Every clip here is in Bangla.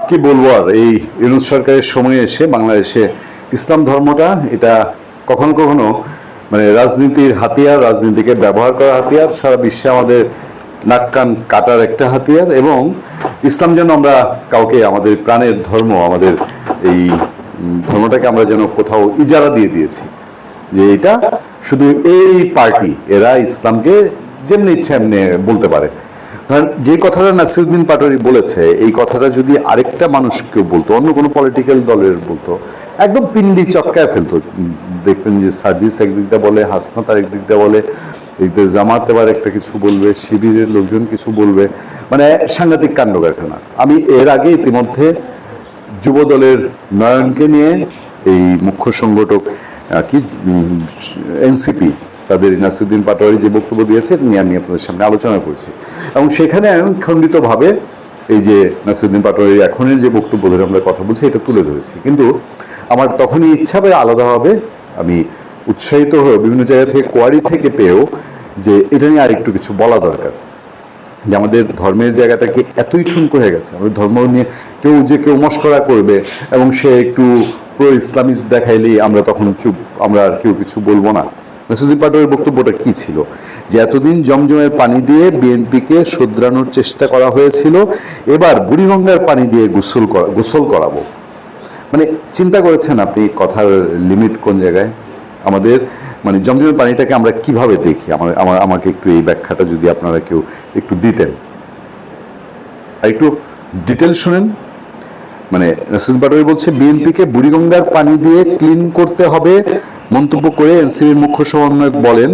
কি বলবো আর, এই ইউনূস সরকারের সময়ে এসে বাংলাদেশে ইসলাম ধর্মটা এটা কখনো কখনো মানে রাজনীতির হাতিয়ার, রাজনীতিকে ব্যবহার করার হাতিয়ার, সারা বিশ্বে আমাদের নাক কান কাটার একটা হাতিয়ার। এবং ইসলাম যেন আমরা কাউকে, আমাদের প্রাণের ধর্ম, আমাদের এই ধর্মটাকে আমরা যেন কোথাও ইজারা দিয়ে দিয়েছি, যে এটা শুধু এই পার্টি, এরা ইসলামকে যেমনি ইচ্ছা এমনি বলতে পারে। ধরেন যে কথাটা নাসিরউদ্দিন পাটোয়ারি বলেছে, এই কথাটা যদি আরেকটা মানুষ কেউ বলতো, অন্য কোনো পলিটিক্যাল দলের বলতো, একদম পিন্ডি চটকায় ফেলতো। দেখবেন যে সার্জিস একদিক দিয়ে বলে, হাসনাত আরেক দিক দিয়ে বলে, জামাত এবার একটা কিছু বলবে, শিবিরের লোকজন কিছু বলবে, মানে সাংঘাতিক কাণ্ড কারখানা। আমি এর আগে ইতিমধ্যে যুব দলের নয়নকে নিয়ে এই মুখ্য সংগঠক কি এনসিপি, তাদের নাসিরউদ্দিন পাটোয়ারি যে বক্তব্য দিয়েছে নিয়ে আমি আপনাদের সামনে আলোচনা করছি, এবং সেখানে আমি খণ্ডিতভাবে এই যে নাসিরউদ্দিন পাটোয়ারি এখনের যে বক্তব্য ধরে আমরা কথা বলছি এটা তুলে ধরেছি। কিন্তু আমার তখনই ইচ্ছা পেয়ে আলাদাভাবে আমি উৎসাহিত হয়ে বিভিন্ন জায়গা থেকে, কোয়ারি থেকে পেয়েও, যে এটা নিয়ে আরেকটু কিছু বলা দরকার। যে আমাদের ধর্মের জায়গাটাকে এতই ঠুনকো হয়ে গেছে, আমাদের ধর্ম নিয়ে কেউ মস্করা করবে এবং সে একটু প্রো ইসলামিস্ট দেখাইলেই আমরা তখন চুপ, আমরা আর কেউ কিছু বলবো না। নাসিরউদ্দিন পাটোয়ারির বক্তব্যটা কি ছিল, যে এতদিন জমজমের পানি দিয়ে বিএনপিকে শোধরানোর চেষ্টা করা হয়েছিল, এবার বুড়িগঙ্গার পানি দিয়ে গোসল করাবো। মানে চিন্তা করেছেন আপনি কথার লিমিট কোন জায়গায়? আমাদের মানে জমজমের পানিটাকে আমরা কিভাবে দেখি, আমাকে একটু এই ব্যাখ্যাটা যদি আপনারা কেউ একটু দিতেন, আর একটু ডিটেল শুনেন। মানে নাসিরউদ্দিন পাটোয়ারি বলছে বিএনপিকে বুড়িগঙ্গার পানি দিয়ে ক্লিন করতে হবে মন্তব্য করে এনসিপির মুখ্য সমন্বয়ক বলেন,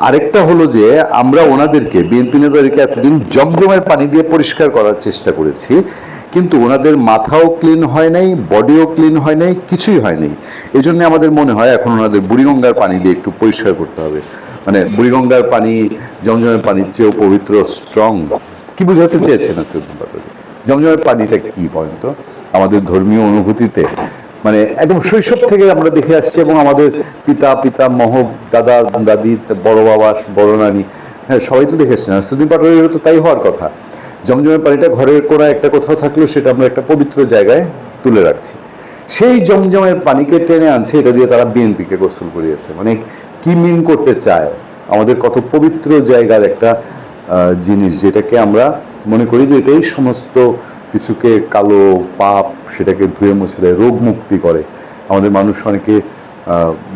আরেকটা হলো যে আমরা ওনাদেরকে, বিএনপি নেতাদেরকে এতদিন জমজমের পানি দিয়ে পরিষ্কার করার চেষ্টা করেছি, কিন্তু ওনাদের মাথাও ক্লিন হয় নাই, বডিও ক্লিন হয় নাই, কিছুই হয় নাই। এই জন্য আমাদের মনে হয় এখন ওনাদের বুড়িগঙ্গার পানি দিয়ে একটু পরিষ্কার করতে হবে। মানে বুড়িগঙ্গার পানি জমজমের পানির চেয়েও পবিত্র, স্ট্রং। কি বুঝাতে চেয়েছেন নাসিরউদ্দিন পাটোয়ারি? জমজমের পানিটা কি বলেন তো? আমাদের ধর্মীয় অনুভূতিতে মানে একদম শৈশব থেকে আমরা দেখে আসছি, এবং আমাদের পিতামহ, দাদা দাদি, বড় বাবা, বড় নানি, হ্যাঁ সবাই তো দেখে আসছে। নাসিরউদ্দিন পাটোয়ারিরও তো তাই হওয়ার কথা। জমজমের পানিটা ঘরের কোণা একটা কোথাও থাকলেও সেটা আমরা একটা পবিত্র জায়গায় তুলে রাখছি। সেই জমজমের পানিকে টেনে আনছে, এটা দিয়ে তারা বিএনপিকে গোসল করিয়েছে। মানে কি মিন করতে চায়? আমাদের কত পবিত্র জায়গার একটা জিনিস, যেটাকে আমরা মনে করি যে এটাই সমস্ত কিছুকে, কালো পাপ সেটাকে ধুয়ে মুছে দেয়, রোগ মুক্তি করে। আমাদের মানুষ অনেকে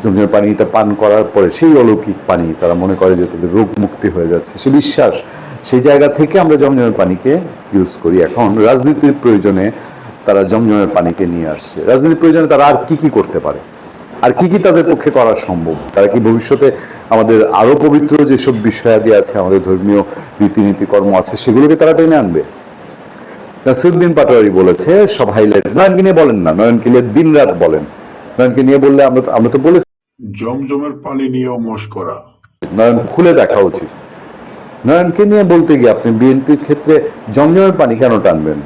জমজমের পানিটা পান করার পরে সেই অলৌকিক পানি তারা মনে করে যে তাদের রোগ মুক্তি হয়ে যাচ্ছে, সে বিশ্বাস। সেই জায়গা থেকে আমরা জমজমের পানিকে ইউজ করি। এখন রাজনীতির প্রয়োজনে তারা জমজমের পানিকে নিয়ে আসছে। রাজনীতির প্রয়োজনে তারা আর কি করতে পারে, আর কি তাদের পক্ষে করা সম্ভব? তারা কি ভবিষ্যতে আমাদের আরো পবিত্র যেসব বিষয়াদি আছে, আমাদের ধর্মীয় রীতিনীতি কর্ম আছে, সেগুলোকে তারা টেনে আনবে? নাসিরউদ্দিন পাটোয়ারি বলেছে সব হাইলাইট। নয়নকে নিয়ে বলেন না, নয়নকে নিয়ে দিন রাত বলেন। নয়নকে নিয়ে বললে আমরা তো বলেছি জমজমের পানি নিয়েও মশকরা। নয়ন খুলে দেখা উচিত। নয়নকে নিয়ে বলতে গিয়ে আপনি বিএনপির ক্ষেত্রে জমজমের পানি কেন টানবেন?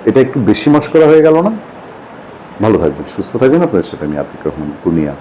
এটা একটু বেশি মশকরা হয়ে গেল না? ভালো থাকবেন, সুস্থ থাকবেন। আপনার সাথে আমি আতিক রহমান, পূর্ণিয়া।